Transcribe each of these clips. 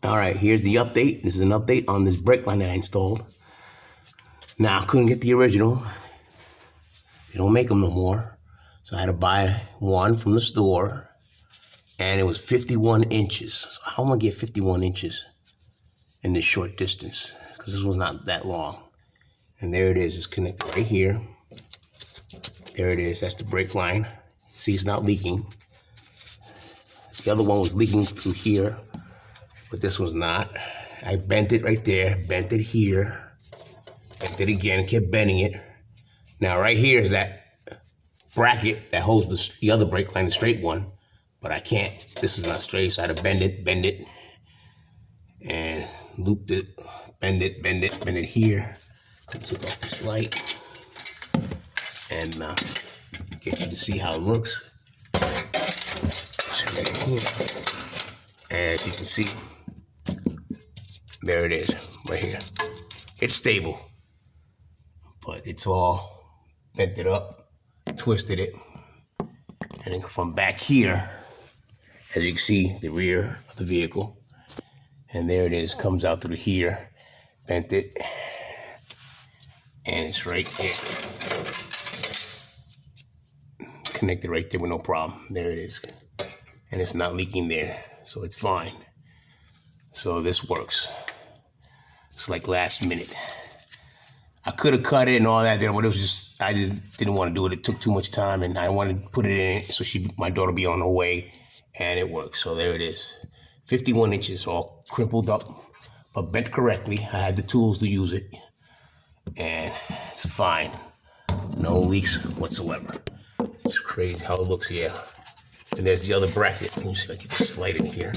All right, here's the update. This is an update on this brake line that I installed. Now, I couldn't get the original. They don't make them no more. So I had to buy one from the store. And it was 51 inches. So how am I gonna get 51 inches in this short distance? Because this was not that long. And there it is. It's connected right here. There it is. That's the brake line. See, it's not leaking. The other one was leaking through here, but this one's not. I bent it right there, bent it here, bent it again, kept bending it. Now right here is that bracket that holds the other brake line, the straight one, but I can't. This is not straight, so I had to bend it, and looped it, bend it here. Took off this light, and get you to see how it looks. As you can see, there it is, right here. It's stable, but it's all bent it up, twisted it, and then from back here, as you can see, the rear of the vehicle, and there it is, comes out through here, bent it, and it's right there. Connected right there with no problem. There it is. And it's not leaking there, so it's fine. So this works. It's like last minute. I could have cut it and all that there, but it was just, I just didn't want to do it. It took too much time, and I wanted to put it in so my daughter be on her way, and it works. So there it is. 51 inches, all crumpled up, but bent correctly. I had the tools to use it, and it's fine. No leaks whatsoever. It's crazy how it looks here. And there's the other bracket. Let me see if I can slide it here.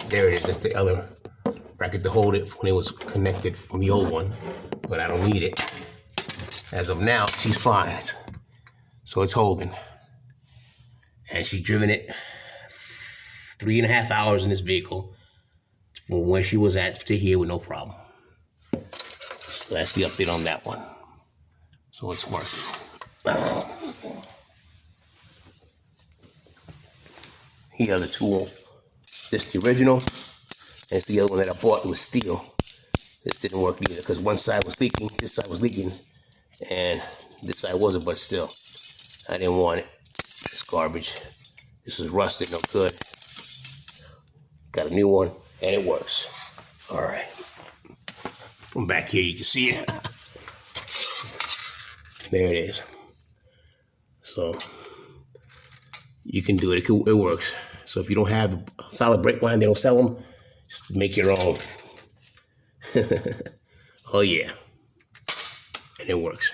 There it is. That's the other bracket to hold it when it was connected from the old one. But I don't need it. As of now, she's fine. So it's holding. And she's driven it 3.5 hours in this vehicle from where she was at to here with no problem. So that's the update on that one. So it's working. Here are the tool. This the original, and it's the other one that I bought. It was steel. This didn't work either because one side was leaking, this side was leaking, and this side wasn't, but still, I didn't want it. It's garbage. This is rusted, no good. Got a new one, and it works. All right. From back here, you can see it. There it is. So, you can do it. It works. So if you don't have a solid brake line, they don't sell them, just make your own. Oh yeah. And it works.